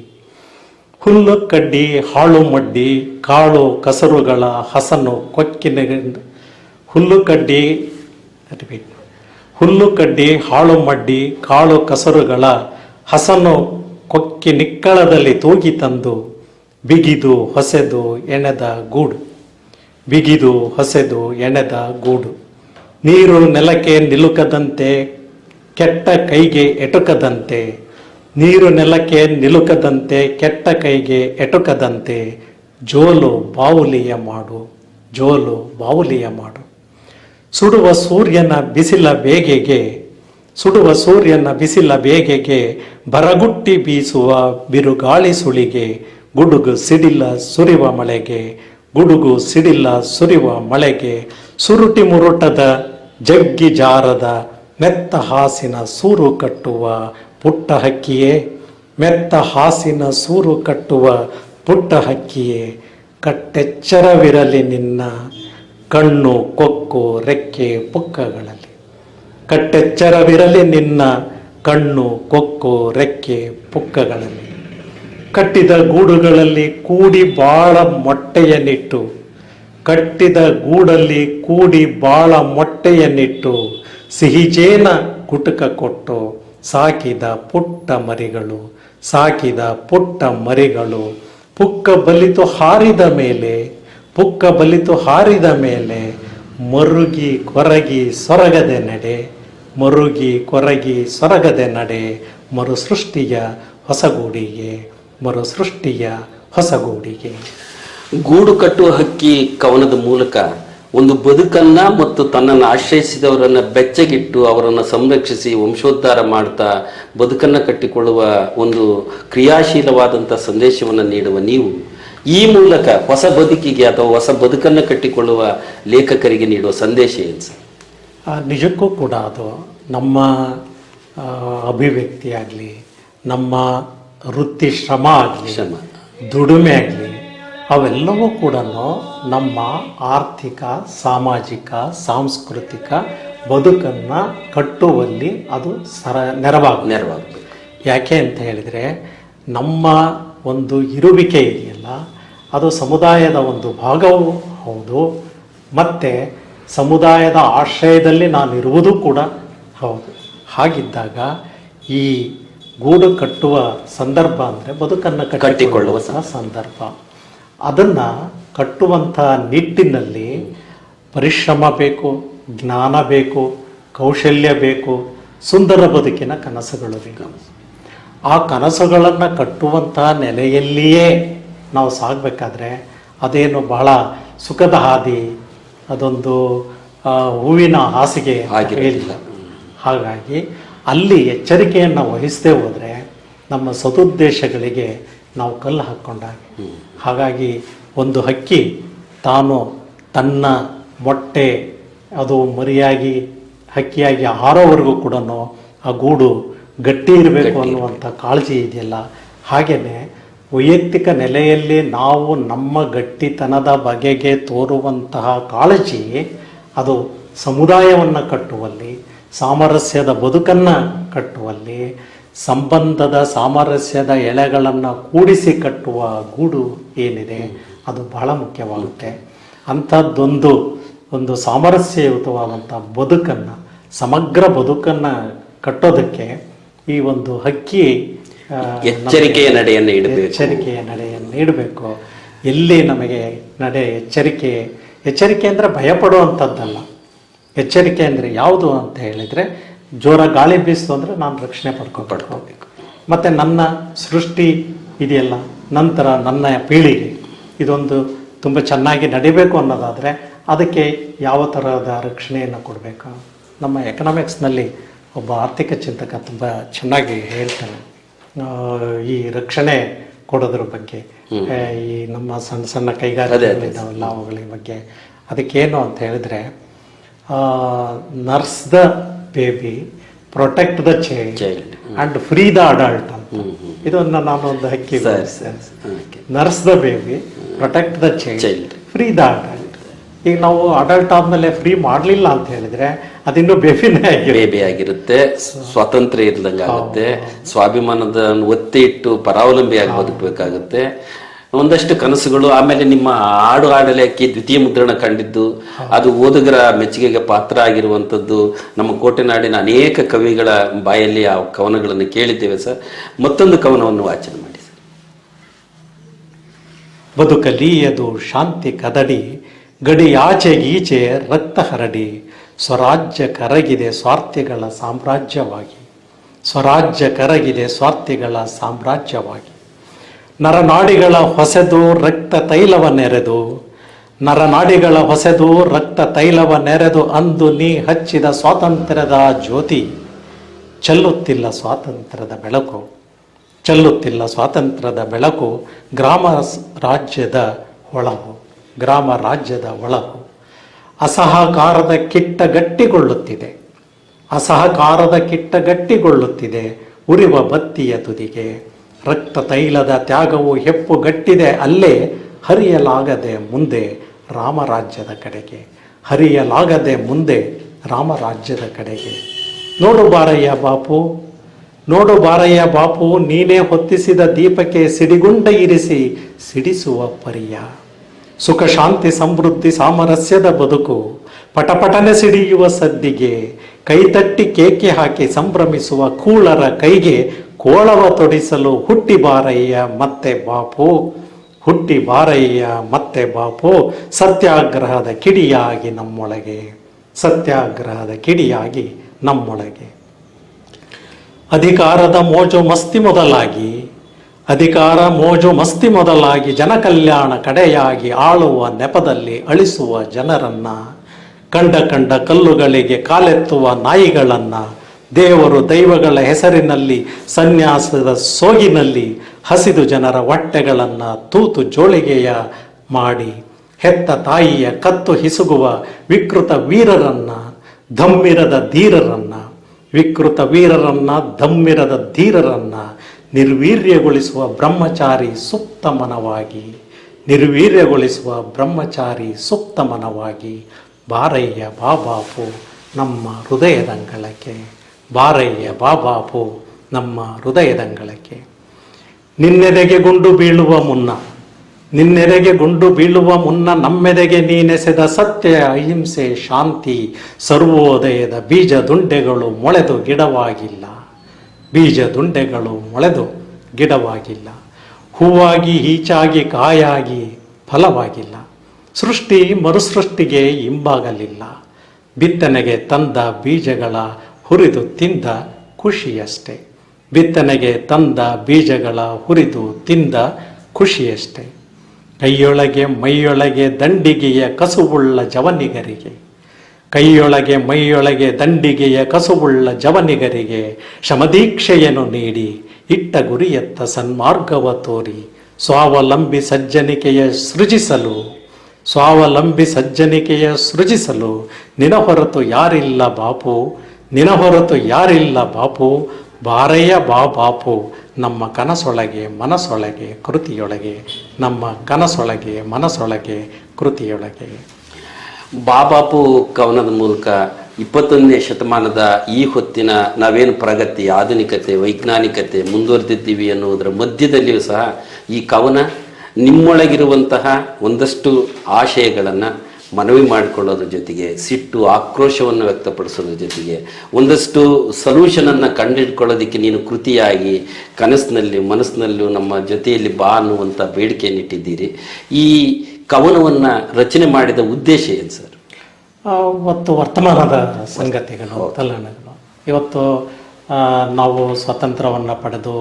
ಹುಲ್ಲು ಕಡ್ಡಿ ಹಾಳು ಮಡ್ಡಿ ಕಾಳು ಕಸರುಗಳ ಹಸನು ಕೊಕ್ಕಿನ ಹುಲ್ಲು ಕಡ್ಡಿ ರಿಪೀಟ್ ಹುಲ್ಲು ಕಡ್ಡಿ ಹಾಳು ಮಡ್ಡಿ ಕಾಳು ಕಸರುಗಳ ಹಸನು ಕೊಕ್ಕಿ ನಿಕ್ಕಳದಲ್ಲಿ ತೂಗಿ ತಂದು ಬಿಗಿದು ಹೊಸೆದು ಎಣೆದ ಗೂಡು ಬಿಗಿದು ಹೊಸೆದು ಎಣೆದ ಗೂಡು ನೀರು ನೆಲಕ್ಕೆ ನಿಲುಕದಂತೆ ಕೆಟ್ಟ ಕೈಗೆ ಎಟುಕದಂತೆ ನೀರು ನೆಲಕ್ಕೆ ನಿಲುಕದಂತೆ ಕೆಟ್ಟ ಕೈಗೆ ಎಟುಕದಂತೆ ಜೋಲು ಬಾವುಲಿಯ ಮಾಡು ಜೋಲು ಬಾವುಲಿಯ ಮಾಡು ಸುಡುವ ಸೂರ್ಯನ ಬಿಸಿಲ ಬೇಗೆಗೆ ಸುಡುವ ಸೂರ್ಯನ ಬಿಸಿಲ ಬೇಗೆಗೆ ಬರಗುಟ್ಟಿ ಬೀಸುವ ಬಿರುಗಾಳಿ ಸುಳಿಗೆ ಗುಡುಗು ಸಿಡಿಲ ಸುರಿವ ಮಳೆಗೆ ಗುಡುಗು ಸಿಡಿಲ ಸುರಿವ ಮಳೆಗೆ ಸುರುಟಿ ಮುರುಟದ ಜಗ್ಗಿ ಜಾರದ ಮೆತ್ತ ಹಾಸಿನ ಸೂರು ಕಟ್ಟುವ ಪುಟ್ಟ ಹಕ್ಕಿಯೇ ಮೆತ್ತ ಹಾಸಿನ ಸೂರು ಕಟ್ಟುವ ಪುಟ್ಟ ಹಕ್ಕಿಯೇ ಕಟ್ಟೆಚ್ಚರವಿರಲಿ ನಿನ್ನ ಕಣ್ಣು ಕೊಕ್ಕು ರೆಕ್ಕೆ ಪುಕ್ಕಗಳಲ್ಲಿ ಕಟ್ಟೆಚ್ಚರವಿರಲಿ ನಿನ್ನ ಕಣ್ಣು ಕೊಕ್ಕು ರೆಕ್ಕೆ ಪುಕ್ಕಗಳಲ್ಲಿ ಕಟ್ಟಿದ ಗೂಡುಗಳಲ್ಲಿ ಕೂಡಿ ಬಾಳ ಮೊಟ್ಟೆಯನ್ನಿಟ್ಟು ಕಟ್ಟಿದ ಗೂಡಲ್ಲಿ ಕೂಡಿ ಬಾಳ ಮೊಟ್ಟೆಯನ್ನಿಟ್ಟು ಸಿಹಿಜೇನ ಗುಟುಕ ಕೊಟ್ಟು ಸಾಕಿದ ಪುಟ್ಟ ಮರಿಗಳು ಸಾಕಿದ ಪುಟ್ಟ ಮರಿಗಳು ಪುಕ್ಕ ಬಲಿತು ಹಾರಿದ ಮೇಲೆ ಪುಕ್ಕ ಬಲಿತು ಹಾರಿದ ಮೇಲೆ ಮರುಗಿ ಕೊರಗಿ ಸೊರಗದೆ ನಡೆ ಮರುಗಿ ಕೊರಗಿ ಸೊರಗದೆ ನಡೆ ಮರುಸೃಷ್ಟಿಯ ಹೊಸಗೂಡಿಗೆ ಮರುಸೃಷ್ಟಿಯ ಹೊಸಗೂಡಿಗೆ. ಗೂಡು ಕಟ್ಟುವ ಹಕ್ಕಿ ಕವನದ ಮೂಲಕ ಒಂದು ಬದುಕನ್ನ ಮತ್ತು ತನ್ನನ್ನು ಆಶ್ರಯಿಸಿದವರನ್ನ ಬೆಚ್ಚಗಿಟ್ಟು ಅವರನ್ನು ಸಂರಕ್ಷಿಸಿ ವಂಶೋದ್ಧಾರ ಮಾಡ್ತಾ ಬದುಕನ್ನ ಕಟ್ಟಿಕೊಳ್ಳುವ ಒಂದು ಕ್ರಿಯಾಶೀಲವಾದಂಥ ಸಂದೇಶವನ್ನು ನೀಡುವ ನೀವು ಈ ಮೂಲಕ ಹೊಸ ಬದುಕಿಗೆ ಅಥವಾ ಹೊಸ ಬದುಕನ್ನು ಕಟ್ಟಿಕೊಳ್ಳುವ ಲೇಖಕರಿಗೆ ನೀಡುವ ಸಂದೇಶ ಏನು ಸರ್? ನಿಜಕ್ಕೂ ಕೂಡ ಅದು ನಮ್ಮ ಅಭಿವ್ಯಕ್ತಿ ಆಗಲಿ, ನಮ್ಮ ವೃತ್ತಿ ಶ್ರಮ ಆಗಲಿ, ದುಡಿಮೆ ಆಗಲಿ, ಅವೆಲ್ಲವೂ ಕೂಡ ನಮ್ಮ ಆರ್ಥಿಕ, ಸಾಮಾಜಿಕ, ಸಾಂಸ್ಕೃತಿಕ ಬದುಕನ್ನು ಕಟ್ಟುವಲ್ಲಿ ಅದು ನೆರವಾಗಬೇಕು. ಯಾಕೆ ಅಂತ ಹೇಳಿದರೆ ನಮ್ಮ ಒಂದು ಇರುವಿಕೆ ಇದೆಯಲ್ಲ, ಅದು ಸಮುದಾಯದ ಒಂದು ಭಾಗವೂ ಹೌದು, ಮತ್ತು ಸಮುದಾಯದ ಆಶ್ರಯದಲ್ಲಿ ನಾನಿರುವುದು ಕೂಡ ಹೌದು. ಹಾಗಿದ್ದಾಗ ಈ ಗೂಡು ಕಟ್ಟುವ ಸಂದರ್ಭ ಅಂದರೆ ಬದುಕನ್ನು ಕಟ್ಟಿಕೊಳ್ಳುವ ಸಂದರ್ಭ. ಅದನ್ನು ಕಟ್ಟುವಂಥ ನಿಟ್ಟಿನಲ್ಲಿ ಪರಿಶ್ರಮ ಬೇಕು, ಜ್ಞಾನ ಬೇಕು, ಕೌಶಲ್ಯ ಬೇಕು, ಸುಂದರ ಬದುಕಿನ ಕನಸುಗಳು ಬೇಕು. ಆ ಕನಸುಗಳನ್ನು ಕಟ್ಟುವಂಥ ನೆಲೆಯಲ್ಲಿಯೇ ನಾವು ಸಾಗಬೇಕಾದ್ರೆ ಅದೇನು ಬಹಳ ಸುಖದ ಹಾದಿ, ಅದೊಂದು ಹೂವಿನ ಹಾಸಿಗೆ ಆಗಿರಲಿಲ್ಲ. ಹಾಗಾಗಿ ಅಲ್ಲಿ ಎಚ್ಚರಿಕೆಯನ್ನು ವಹಿಸದೇ ಹೋದರೆ ನಮ್ಮ ಸದುದ್ದೇಶಗಳಿಗೆ ನಾವು ಕಲ್ಲು ಹಾಕ್ಕೊಂಡಾಗೆ. ಹಾಗಾಗಿ ಒಂದು ಹಕ್ಕಿ ತಾನು ತನ್ನ ಮೊಟ್ಟೆ ಅದು ಮರಿಯಾಗಿ ಹಕ್ಕಿಯಾಗಿ ಹಾರೋವರೆಗೂ ಕೂಡ ಆ ಗೂಡು ಗಟ್ಟಿ ಇರಬೇಕು ಅನ್ನುವಂಥ ಕಾಳಜಿ ಇದೆಯಲ್ಲ, ಹಾಗೆಯೇ ವೈಯಕ್ತಿಕ ನೆಲೆಯಲ್ಲಿ ನಾವು ನಮ್ಮ ಗಟ್ಟಿತನದ ಬಗೆಗೆ ತೋರುವಂತಹ ಕಾಳಜಿ ಅದು ಸಮುದಾಯವನ್ನು ಕಟ್ಟುವಲ್ಲಿ, ಸಾಮರಸ್ಯದ ಬದುಕನ್ನು ಕಟ್ಟುವಲ್ಲಿ, ಸಂಬಂಧದ ಸಾಮರಸ್ಯದ ಎಳೆಗಳನ್ನು ಕೂಡಿಸಿ ಕಟ್ಟುವ ಗೂಡು ಏನಿದೆ ಅದು ಬಹಳ ಮುಖ್ಯವಾಗುತ್ತೆ. ಒಂದು ಸಾಮರಸ್ಯಯುತವಾದಂಥ ಬದುಕನ್ನು, ಸಮಗ್ರ ಬದುಕನ್ನು ಕಟ್ಟೋದಕ್ಕೆ ಈ ಒಂದು ಹಕ್ಕಿ ಎಚ್ಚರಿಕೆಯ ನಡೆಯನ್ನು ಇಡಬೇಕು. ಎಲ್ಲಿ ನಮಗೆ ಎಚ್ಚರಿಕೆ ಅಂದರೆ ಭಯಪಡುವಂಥದ್ದಲ್ಲ. ಎಚ್ಚರಿಕೆ ಅಂದರೆ ಯಾವುದು ಅಂತ ಹೇಳಿದರೆ, ಜೋರ ಗಾಳಿ ಬೀಸ್ತು ಅಂದರೆ ನಾನು ರಕ್ಷಣೆ ಪಡ್ಕೋಬೇಕು. ಮತ್ತು ನನ್ನ ಸೃಷ್ಟಿ ಇದೆಯಲ್ಲ, ನಂತರ ನನ್ನ ಪೀಳಿಗೆ ಇದೊಂದು ತುಂಬ ಚೆನ್ನಾಗಿ ನಡಿಬೇಕು ಅನ್ನೋದಾದರೆ ಅದಕ್ಕೆ ಯಾವ ಥರದ ರಕ್ಷಣೆಯನ್ನು ಕೊಡಬೇಕು. ನಮ್ಮ ಎಕನಾಮಿಕ್ಸ್ನಲ್ಲಿ ಒಬ್ಬ ಆರ್ಥಿಕ ಚಿಂತಕ ತುಂಬ ಚೆನ್ನಾಗಿ ಹೇಳ್ತಾನೆ ಈ ರಕ್ಷಣೆ ಕೊಡೋದ್ರ ಬಗ್ಗೆ. ಈ ನಮ್ಮ ಸಣ್ಣ ಸಣ್ಣ ಕೈಗಾರಿಕೆಗಳಿದ್ದಾವಲ್ಲ ಅವುಗಳ ಬಗ್ಗೆ. ಅದಕ್ಕೇನು ಅಂತ ಹೇಳಿದ್ರೆ, nurse the baby, protect the child and free the adult ಅಂತ. ಇದನ್ನು ನಾನೊಂದು ಹಕ್ಕಿ nurse the baby, protect the child, free the adult. ಈಗ ನಾವು ಅಡಲ್ಟ್ ಆದಮೇಲೆ ಫ್ರೀ ಮಾಡಲಿಲ್ಲ ಅಂತ ಹೇಳಿದ್ರೆ ಅದಿನ್ನೂ ಬೇಬಿನೇ ಆಗಿರುತ್ತೆ. ಬೇಬಿ ಆಗಿರುತ್ತೆ, ಸ್ವಾತಂತ್ರ್ಯ ಇರ್ದಂಗೆ ಆಗುತ್ತೆ, ಸ್ವಾಭಿಮಾನದ ಒತ್ತಿ ಇಟ್ಟು ಪರಾವಲಂಬಿಯಾಗಿ ಬದುಕಬೇಕಾಗುತ್ತೆ. ಒಂದಷ್ಟು ಕನಸುಗಳು, ಆಮೇಲೆ ನಿಮ್ಮ ಹಾಡು ಹಾಡಲೇಕ್ಕೆ ದ್ವಿತೀಯ ಮುದ್ರಣ ಕಂಡಿದ್ದು, ಅದು ಓದುಗರ ಮೆಚ್ಚುಗೆಗೆ ಪಾತ್ರ ಆಗಿರುವಂಥದ್ದು. ನಮ್ಮ ಕೋಟೆನಾಡಿನ ಅನೇಕ ಕವಿಗಳ ಬಾಯಲ್ಲಿ ಆ ಕವನಗಳನ್ನು ಕೇಳಿದ್ದೇವೆ ಸರ್. ಮತ್ತೊಂದು ಕವನವನ್ನು ವಾಚನ ಮಾಡಿ ಸರ್. ಬದುಕಲೀಯದು ಶಾಂತಿ ಕದಡಿ, ಗಡಿಯಾಚೆ ಗೀಚೆ ರಕ್ತ ಹರಡಿ, ಸ್ವರಾಜ್ಯ ಕರಗಿದೆ ಸ್ವಾರ್ಥಿಗಳ ಸಾಮ್ರಾಜ್ಯವಾಗಿ, ಸ್ವರಾಜ್ಯ ಕರಗಿದೆ ಸ್ವಾರ್ಥಿಗಳ ಸಾಮ್ರಾಜ್ಯವಾಗಿ. ನರನಾಡಿಗಳ ಹೊಸೆದು ರಕ್ತ ತೈಲವ ನೆರೆದು, ನರನಾಡಿಗಳ ಹೊಸೆದು ರಕ್ತ ತೈಲವ ನೆರೆದು, ಅಂದು ನೀ ಹಚ್ಚಿದ ಸ್ವಾತಂತ್ರ್ಯದ ಜ್ಯೋತಿ, ಚೆಲ್ಲುತ್ತಿಲ್ಲ ಸ್ವಾತಂತ್ರ್ಯದ ಬೆಳಕು, ಚೆಲ್ಲುತ್ತಿಲ್ಲ ಸ್ವಾತಂತ್ರ್ಯದ ಬೆಳಕು. ಗ್ರಾಮ ರಾಜ್ಯದ ಒಳಗು, ಗ್ರಾಮ ರಾಜ್ಯದ ಒಳಗು ಅಸಹಕಾರದ ಕಿಟ್ಟ ಗಟ್ಟಿಗೊಳ್ಳುತ್ತಿದೆ, ಅಸಹಕಾರದ ಕಿಟ್ಟ ಗಟ್ಟಿಗೊಳ್ಳುತ್ತಿದೆ. ಉರಿವ ಬತ್ತಿಯ ತುದಿಗೆ ರಕ್ತ ತೈಲದ ತ್ಯಾಗವು ಹೆಪ್ಪುಗಟ್ಟಿದೆ, ಅಲ್ಲೇ ಹರಿಯಲಾಗದೆ ಮುಂದೆ ರಾಮರಾಜ್ಯದ ಕಡೆಗೆ, ಹರಿಯಲಾಗದೆ ಮುಂದೆ ರಾಮರಾಜ್ಯದ ಕಡೆಗೆ. ನೋಡು ಬಾರಯ್ಯ ಬಾಪು, ನೋಡು ಬಾರಯ್ಯ ಬಾಪು, ನೀನೇ ಹೊತ್ತಿಸಿದ ದೀಪಕ್ಕೆ ಸಿಡಿಗುಂಡ ಇರಿಸಿ ಸಿಡಿಸುವ ಪರಿಯ. ಸುಖ ಶಾಂತಿ ಸಮೃದ್ಧಿ ಸಾಮರಸ್ಯದ ಬದುಕು, ಪಟಪಟನೆ ಸಿಡಿಯುವ ಸದ್ದಿಗೆ, ಕೈತಟ್ಟಿ ಕೇಕೆ ಹಾಕಿ ಸಂಭ್ರಮಿಸುವ ಕೂಳರ ಕೈಗೆ ಕೋಳವ ತೊಡಿಸಲು ಹುಟ್ಟಿ ಬಾರಯ್ಯ ಮತ್ತೆ ಬಾಪು, ಹುಟ್ಟಿ ಬಾರಯ್ಯ ಮತ್ತೆ ಬಾಪು. ಸತ್ಯಾಗ್ರಹದ ಕಿಡಿಯಾಗಿ ನಮ್ಮೊಳಗೆ, ಸತ್ಯಾಗ್ರಹದ ಕಿಡಿಯಾಗಿ ನಮ್ಮೊಳಗೆ. ಅಧಿಕಾರದ ಮೋಜು ಮಸ್ತಿ ಮೊದಲಾಗಿ, ಅಧಿಕಾರ ಮೋಜು ಮಸ್ತಿ ಮೊದಲಾಗಿ, ಜನಕಲ್ಯಾಣ ಕಡೆಯಾಗಿ ಆಳುವ ನೆಪದಲ್ಲಿ ಅಳಿಸುವ ಜನರನ್ನ, ಕಂಡ ಕಂಡ ಕಲ್ಲುಗಳಿಗೆ ಕಾಲೆತ್ತುವ ನಾಯಿಗಳನ್ನ, ದೇವರು ದೈವಗಳ ಹೆಸರಿನಲ್ಲಿ ಸನ್ಯಾಸದ ಸೋಗಿನಲ್ಲಿ ಹಸಿದು ಜನರ ಹೊಟ್ಟೆಗಳನ್ನು ತೂತು ಜೋಳಿಗೆಯ ಮಾಡಿ, ಹೆತ್ತ ತಾಯಿಯ ಕತ್ತು ಹಿಸುಗುವ ವಿಕೃತ ವೀರರನ್ನ, ಧಮ್ಮಿರದ ಧೀರರನ್ನ, ವಿಕೃತ ವೀರರನ್ನ ಧಮ್ಮಿರದ ಧೀರರನ್ನ ನಿರ್ವೀರ್ಯಗೊಳಿಸುವ ಬ್ರಹ್ಮಚಾರಿ ಸುಪ್ತ ಮನವಾಗಿ, ನಿರ್ವೀರ್ಯಗೊಳಿಸುವ ಬ್ರಹ್ಮಚಾರಿ ಸುಪ್ತ ಮನವಾಗಿ. ಬಾರಯ್ಯ ಬಾಬಾಪು ನಮ್ಮ ಹೃದಯದಂಗಳಕ್ಕೆ, ಬಾರಯ್ಯ ಬಾಬಾಪು ನಮ್ಮ ಹೃದಯದಂಗಳಕ್ಕೆ. ನಿನ್ನೆದೆಗೆ ಗುಂಡು ಬೀಳುವ ಮುನ್ನ, ನಿನ್ನೆದೆಗೆ ಗುಂಡು ಬೀಳುವ ಮುನ್ನ, ನಮ್ಮೆದೆಗೆ ನೀನೆಸೆದ ಸತ್ಯ ಅಹಿಂಸೆ ಶಾಂತಿ ಸರ್ವೋದಯದ ಬೀಜ ದುಂಡೆಗಳು ಮೊಳೆದು ಗಿಡವಾಗಿಲ್ಲ, ಬೀಜ ದುಂಡೆಗಳು ಮೊಳೆದು ಗಿಡವಾಗಿಲ್ಲ. ಹೂವಾಗಿ ಈಚಾಗಿ ಕಾಯಾಗಿ ಫಲವಾಗಿಲ್ಲ, ಸೃಷ್ಟಿ ಮರುಸೃಷ್ಟಿಗೆ ಹಿಂಬಾಗಲಿಲ್ಲ. ಬಿತ್ತನೆಗೆ ತಂದ ಬೀಜಗಳ ಹುರಿದು ತಿಂದ ಖುಷಿಯಷ್ಟೇ, ಬಿತ್ತನೆಗೆ ತಂದ ಬೀಜಗಳ ಹುರಿದು ತಿಂದ ಖುಷಿಯಷ್ಟೇ. ಕೈಯೊಳಗೆ ಮೈಯೊಳಗೆ ದಂಡಿಗೆಯ ಕಸುವುಳ್ಳ ಜವನಿಗರಿಗೆ, ಕೈಯೊಳಗೆ ಮೈಯೊಳಗೆ ದಂಡಿಗೆಯ ಕಸುವುಳ್ಳ ಜವನಿಗರಿಗೆ ಶ್ರಮದೀಕ್ಷೆಯನ್ನು ನೀಡಿ ಇಟ್ಟ ಗುರಿಯತ್ತ ಸನ್ಮಾರ್ಗವ ತೋರಿ, ಸ್ವಾವಲಂಬಿ ಸಜ್ಜನಿಕೆಯ ಸೃಜಿಸಲು, ಸ್ವಾವಲಂಬಿ ಸಜ್ಜನಿಕೆಯ ಸೃಜಿಸಲು ನಿನ ಹೊರತು ಯಾರಿಲ್ಲ ಬಾಪು, ನಿನ ಹೊರತು ಯಾರಿಲ್ಲ ಬಾಪು. ಬಾರಯ್ಯ ಬಾಪು ನಮ್ಮ ಕನಸೊಳಗೆ ಮನಸೊಳಗೆ ಕೃತಿಯೊಳಗೆ, ನಮ್ಮ ಕನಸೊಳಗೆ ಮನಸೊಳಗೆ ಕೃತಿಯೊಳಗೆ. ಬಾಬಾಪು ಕವನದ ಮೂಲಕ 21ನೇ ಶತಮಾನದ ಈ ಹೊತ್ತಿನ ನಾವೇನು ಪ್ರಗತಿ, ಆಧುನಿಕತೆ, ವೈಜ್ಞಾನಿಕತೆ ಮುಂದುವರೆದಿದ್ದೀವಿ ಅನ್ನುವುದರ ಮಧ್ಯದಲ್ಲಿಯೂ ಸಹ ಈ ಕವನ ನಿಮ್ಮೊಳಗಿರುವಂತಹ ಒಂದಷ್ಟು ಆಶಯಗಳನ್ನು ಮನವಿ ಮಾಡಿಕೊಳ್ಳೋದ್ರ ಜೊತೆಗೆ, ಸಿಟ್ಟು ಆಕ್ರೋಶವನ್ನು ವ್ಯಕ್ತಪಡಿಸೋದ್ರ ಜೊತೆಗೆ, ಒಂದಷ್ಟು ಸೊಲ್ಯೂಷನನ್ನು ಕಂಡುಹಿಡ್ಕೊಳ್ಳೋದಕ್ಕೆ ನೀನು ಕೃತಿಯಾಗಿ ಕನಸಿನಲ್ಲಿ ಮನಸ್ಸಿನಲ್ಲೂ ನಮ್ಮ ಜೊತೆಯಲ್ಲಿ ಬಾ ಅನ್ನುವಂಥ ಬೇಡಿಕೆಯನ್ನು ಇಟ್ಟಿದ್ದೀರಿ. ಈ ಕವನವನ್ನು ರಚನೆ ಮಾಡಿದ ಉದ್ದೇಶ ಏನು ಸರ್? ಇವತ್ತು ವರ್ತಮಾನದ ಸಂಗತಿಗಳು, ತಲ್ಲಣಗಳು. ಇವತ್ತು ನಾವು ಸ್ವಾತಂತ್ರ್ಯವನ್ನು ಪಡೆದು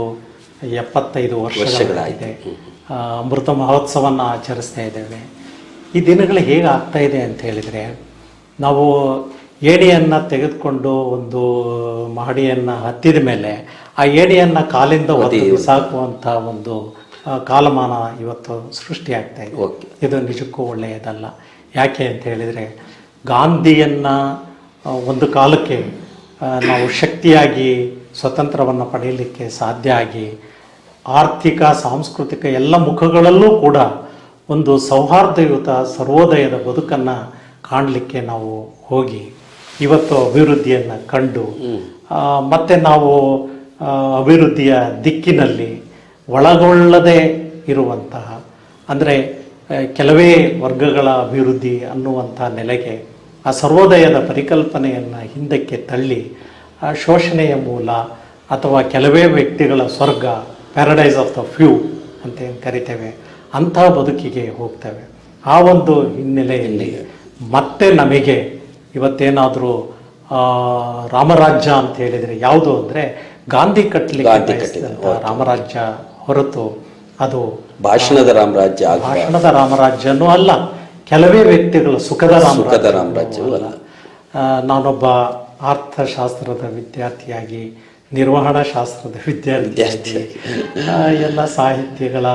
75 ವರ್ಷಗಳಾಗಿದೆ. ಅಮೃತ ಮಹೋತ್ಸವವನ್ನು ಆಚರಿಸ್ತಾ ಇದ್ದೇವೆ. ಈ ದಿನಗಳು ಹೇಗೆ ಆಗ್ತಾ ಇದೆ ಅಂತ ಹೇಳಿದರೆ, ನಾವು ಏಣಿಯನ್ನು ತೆಗೆದುಕೊಂಡು ಒಂದು ಮಹಡಿಯನ್ನು ಹತ್ತಿದ ಮೇಲೆ ಆ ಏಣಿಯನ್ನು ಕಾಲಿಂದ ಒದ್ದು ಬಿಸಾಕುವಂಥ ಒಂದು ಕಾಲಮಾನ ಇವತ್ತು ಸೃಷ್ಟಿಯಾಗ್ತಾ ಇದೆ. ಇದು ನಿಜಕ್ಕೂ ಒಳ್ಳೆಯದಲ್ಲ. ಯಾಕೆ ಅಂತ ಹೇಳಿದರೆ, ಗಾಂಧಿಯನ್ನು ಒಂದು ಕಾಲಕ್ಕೆ ನಾವು ಶಕ್ತಿಯಾಗಿ ಸ್ವತಂತ್ರವನ್ನು ಪಡೆಯಲಿಕ್ಕೆ ಸಾಧ್ಯ ಆಗಿ, ಆರ್ಥಿಕ ಸಾಂಸ್ಕೃತಿಕ ಎಲ್ಲ ಮುಖಗಳಲ್ಲೂ ಕೂಡ ಒಂದು ಸೌಹಾರ್ದಯುತ ಸರ್ವೋದಯದ ಬದುಕನ್ನು ಕಾಣಲಿಕ್ಕೆ ನಾವು ಹೋಗಿ ಇವತ್ತು ಅಭಿವೃದ್ಧಿಯನ್ನು ಕಂಡು ಮತ್ತೆ ನಾವು ಅಭಿವೃದ್ಧಿಯ ದಿಕ್ಕಿನಲ್ಲಿ ಒಳಗೊಳ್ಳದೇ ಇರುವಂತಹ ಅಂದರೆ ಕೆಲವೇ ವರ್ಗಗಳ ಅಭಿವೃದ್ಧಿ ಅನ್ನುವಂಥ ನೆಲೆಗೆ ಆ ಸರ್ವೋದಯದ ಪರಿಕಲ್ಪನೆಯನ್ನು ಹಿಂದಕ್ಕೆ ತಳ್ಳಿ ಶೋಷಣೆಯ ಮೂಲ ಅಥವಾ ಕೆಲವೇ ವ್ಯಕ್ತಿಗಳ ಸ್ವರ್ಗ, ಪ್ಯಾರಡೈಸ್ ಆಫ್ ದ ಫ್ಯೂ ಅಂತ ಏನು ಕರಿತೇವೆ, ಅಂಥ ಬದುಕಿಗೆ ಹೋಗ್ತೇವೆ. ಆ ಒಂದು ಹಿನ್ನೆಲೆಯಲ್ಲಿ ಮತ್ತೆ ನಮಗೆ ಇವತ್ತೇನಾದರೂ ರಾಮರಾಜ್ಯ ಅಂತ ಹೇಳಿದರೆ ಯಾವುದು ಅಂದರೆ ಗಾಂಧಿ ಕಟ್ಟಲಿಕ್ಕೆ ಬಯಸಿದಂಥ ರಾಮರಾಜ್ಯ ಹೊರತು ಅದು ಭಾಷಣದ ರಾಮರಾಜ್ಯ, ಭಾಷಣದ ರಾಮರಾಜ್ಯನೂ ಅಲ್ಲ, ಕೆಲವೇ ವ್ಯಕ್ತಿಗಳು ಸುಖದ ರಾಮರಾಜ್ಯವೂ ಅಲ್ಲ. ನಾನೊಬ್ಬ ಅರ್ಥಶಾಸ್ತ್ರದ ವಿದ್ಯಾರ್ಥಿಯಾಗಿ, ನಿರ್ವಹಣಾ ಶಾಸ್ತ್ರದ ವಿದ್ಯಾರ್ಥಿಯಾಗಿ ಎಲ್ಲ ಸಾಹಿತ್ಯಗಳ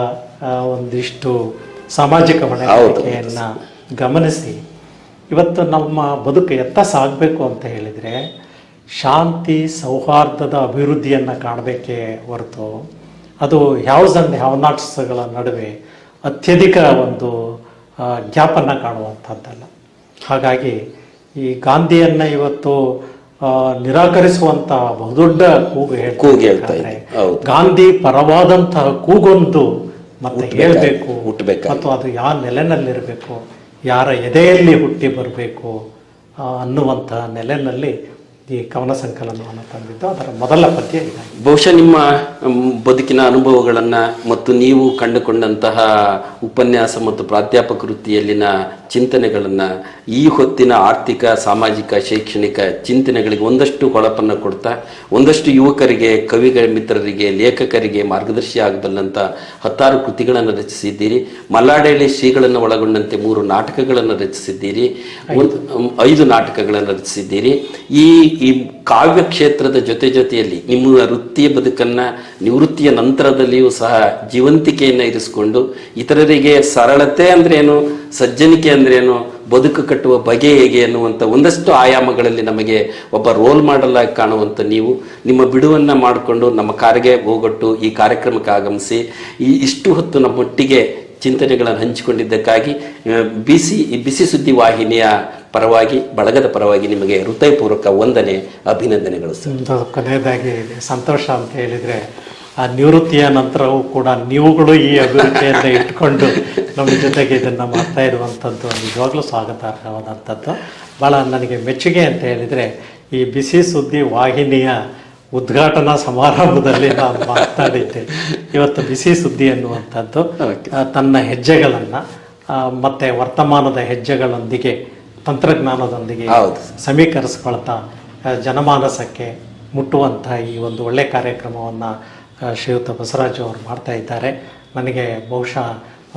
ಒಂದಿಷ್ಟು ಸಾಮಾಜಿಕ ಹೊಣೆಗಾರಿಕೆಯನ್ನು ಗಮನಿಸಿ ಇವತ್ತು ನಮ್ಮ ಬದುಕು ಎತ್ತ ಸಾಗಬೇಕು ಅಂತ ಹೇಳಿದರೆ ಶಾಂತಿ ಸೌಹಾರ್ದದ ಅಭಿವೃದ್ಧಿಯನ್ನು ಕಾಣಬೇಕೇ ಹೊರತು ಅದು ಹ್ಯಾವ್ಸ್ ಆ್ಯಂಡ್ ಹ್ಯಾವ್ ನಾಟ್ಸ್ಗಳ ನಡುವೆ ಅತ್ಯಧಿಕ ಒಂದು ಗ್ಯಾಪನ್ನು ಕಾಣುವಂಥದ್ದಲ್ಲ. ಹಾಗಾಗಿ ಈ ಗಾಂಧಿಯನ್ನು ಇವತ್ತು ನಿರಾಕರಿಸುವಂಥ ಬಹುದೊಡ್ಡ ಕೂಗು ಹೇಳ್ತಾರೆ. ಗಾಂಧಿ ಪರವಾದಂತಹ ಕೂಗೊಂದು ಮತ್ತೆ ಹೇಳಬೇಕು, ಮತ್ತು ಅದು ಯಾವ ನೆಲೆನಲ್ಲಿರಬೇಕು, ಯಾರ ಎದೆಯಲ್ಲಿ ಹುಟ್ಟಿ ಬರಬೇಕು ಅನ್ನುವಂತಹ ನೆಲೆಯಲ್ಲಿ ಈ ಕವನ ಸಂಕಲನವನ್ನು ತಂದಿದ್ದು. ಅದರ ಮೊದಲ ಪದ್ಯ ಇದಾಗಿದೆ. ಬಹುಶಃ ನಿಮ್ಮ ಬದುಕಿನ ಅನುಭವಗಳನ್ನು ಮತ್ತು ನೀವು ಕಂಡುಕೊಂಡಂತಹ ಉಪನ್ಯಾಸ ಮತ್ತು ಪ್ರಾಧ್ಯಾಪಕ ವೃತ್ತಿಯಲ್ಲಿನ ಚಿಂತನೆಗಳನ್ನು ಈ ಹೊತ್ತಿನ ಆರ್ಥಿಕ, ಸಾಮಾಜಿಕ, ಶೈಕ್ಷಣಿಕ ಚಿಂತನೆಗಳಿಗೆ ಒಂದಷ್ಟು ಹೊಳಪನ್ನು ಕೊಡ್ತಾ ಒಂದಷ್ಟು ಯುವಕರಿಗೆ, ಕವಿಗಳ ಮಿತ್ರರಿಗೆ, ಲೇಖಕರಿಗೆ ಮಾರ್ಗದರ್ಶಿ ಆಗಬಲ್ಲಂಥ 10 ಕೃತಿಗಳನ್ನು ರಚಿಸಿದ್ದೀರಿ. ಮಲ್ಲಾಡಹಳ್ಳಿ ಶ್ರೀಗಳನ್ನು ಒಳಗೊಂಡಂತೆ 3 ನಾಟಕಗಳನ್ನು ರಚಿಸಿದ್ದೀರಿ, 5 ನಾಟಕಗಳನ್ನು ರಚಿಸಿದ್ದೀರಿ. ಈ ಕಾವ್ಯ ಕ್ಷೇತ್ರದ ಜೊತೆಯಲ್ಲಿ ನಿಮ್ಮ ವೃತ್ತಿಯ ಬದುಕನ್ನು ನಿವೃತ್ತಿಯ ನಂತರದಲ್ಲಿಯೂ ಸಹ ಜೀವಂತಿಕೆಯನ್ನು ಇರಿಸಿಕೊಂಡು ಇತರರಿಗೆ ಸರಳತೆ ಅಂದ್ರೇನು, ಸಜ್ಜನಿಕೆ ಅಂದ್ರೇನು, ಬದುಕು ಕಟ್ಟುವ ಬಗೆ ಹೇಗೆ ಅನ್ನುವಂಥ ಒಂದಷ್ಟು ಆಯಾಮಗಳಲ್ಲಿ ನಮಗೆ ಒಬ್ಬ ರೋಲ್ ಮಾಡೆಲ್ ಆಗಿ ಕಾಣುವಂಥ ನೀವು ನಿಮ್ಮ ಬಿಡುವನ್ನು ಮಾಡಿಕೊಂಡು ನಮ್ಮ ಕಾರಿಗೆ ಹೋಗೊಟ್ಟು ಈ ಕಾರ್ಯಕ್ರಮಕ್ಕೆ ಆಗಮಿಸಿ ಇಷ್ಟು ಹೊತ್ತು ನಮ್ಮೊಟ್ಟಿಗೆ ಚಿಂತನೆಗಳನ್ನು ಹಂಚಿಕೊಂಡಿದ್ದಕ್ಕಾಗಿ ಬಿಸಿ ಸುದ್ದಿ ವಾಹಿನಿಯ ಪರವಾಗಿ, ಬಳಗದ ಪರವಾಗಿ ನಿಮಗೆ ಹೃದಯಪೂರ್ವಕ ವಂದನೆ, ಅಭಿನಂದನೆಗಳು ಸರ್. ಕೊನೆಯದಾಗಿ ಸಂತೋಷ ಅಂತ ಹೇಳಿದರೆ ಆ ನಿವೃತ್ತಿಯ ನಂತರವೂ ಕೂಡ ನೀವುಗಳು ಈ ಅಭಿವೃದ್ಧಿಯನ್ನು ಇಟ್ಕೊಂಡು ನಮ್ಮ ಜೊತೆಗೆ ಇದನ್ನು ಮಾಡ್ತಾ ಇರುವಂಥದ್ದು ನಿಜವಾಗ್ಲೂ ಸ್ವಾಗತಾರ್ಹವಾದಂಥದ್ದು. ಭಾಳ ನನಗೆ ಮೆಚ್ಚುಗೆ ಅಂತ ಹೇಳಿದರೆ ಈ ಬಿಸಿ ಸುದ್ದಿ ವಾಹಿನಿಯ ಉದ್ಘಾಟನಾ ಸಮಾರಂಭದಲ್ಲಿ ನಾನು ಮಾತಾಡಿದ್ದೆ. ಇವತ್ತು ಬಿಸಿ ಸುದ್ದಿ ಅನ್ನುವಂಥದ್ದು ತನ್ನ ಹೆಜ್ಜೆಗಳನ್ನು ಮತ್ತು ವರ್ತಮಾನದ ಹೆಜ್ಜೆಗಳೊಂದಿಗೆ, ತಂತ್ರಜ್ಞಾನದೊಂದಿಗೆ ಸಮೀಕರಿಸ್ಕೊಳ್ತಾ ಜನಮಾನಸಕ್ಕೆ ಮುಟ್ಟುವಂಥ ಈ ಒಂದು ಒಳ್ಳೆಯ ಕಾರ್ಯಕ್ರಮವನ್ನು ಶ್ರೀಯುತ ಬಸವರಾಜು ಅವರು ಮಾಡ್ತಾ ಇದ್ದಾರೆ. ನನಗೆ ಬಹುಶಃ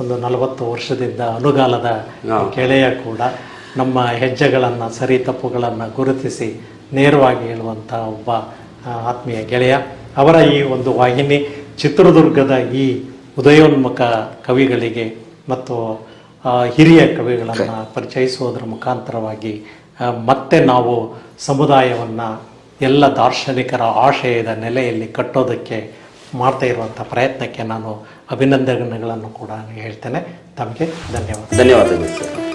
ಒಂದು 40 ವರ್ಷದಿಂದ ಅನುಗಾಲದ ಗೆಳೆಯ ಕೂಡ. ನಮ್ಮ ಹೆಜ್ಜೆಗಳನ್ನು, ಸರಿ ತಪ್ಪುಗಳನ್ನು ಗುರುತಿಸಿ ನೇರವಾಗಿ ಹೇಳುವಂಥ ಒಬ್ಬ ಆತ್ಮೀಯ ಗೆಳೆಯ. ಅವರ ಈ ಒಂದು ವಾಹಿನಿ ಚಿತ್ರದುರ್ಗದ ಈ ಉದಯೋನ್ಮುಖ ಕವಿಗಳಿಗೆ ಮತ್ತು ಹಿರಿಯ ಕವಿಗಳನ್ನು ಪರಿಚಯಿಸುವುದರ ಮುಖಾಂತರವಾಗಿ ಮತ್ತೆ ನಾವು ಸಮುದಾಯವನ್ನು ಎಲ್ಲ ದಾರ್ಶನಿಕರ ಆಶಯದ ನೆಲೆಯಲ್ಲಿ ಕಟ್ಟೋದಕ್ಕೆ ಮಾಡ್ತಾ ಇರುವಂಥ ಪ್ರಯತ್ನಕ್ಕೆ ನಾನು ಅಭಿನಂದನೆಗಳನ್ನು ಕೂಡ ಹೇಳ್ತೇನೆ. ತಮಗೆ ಧನ್ಯವಾದಗಳು ಸರ್.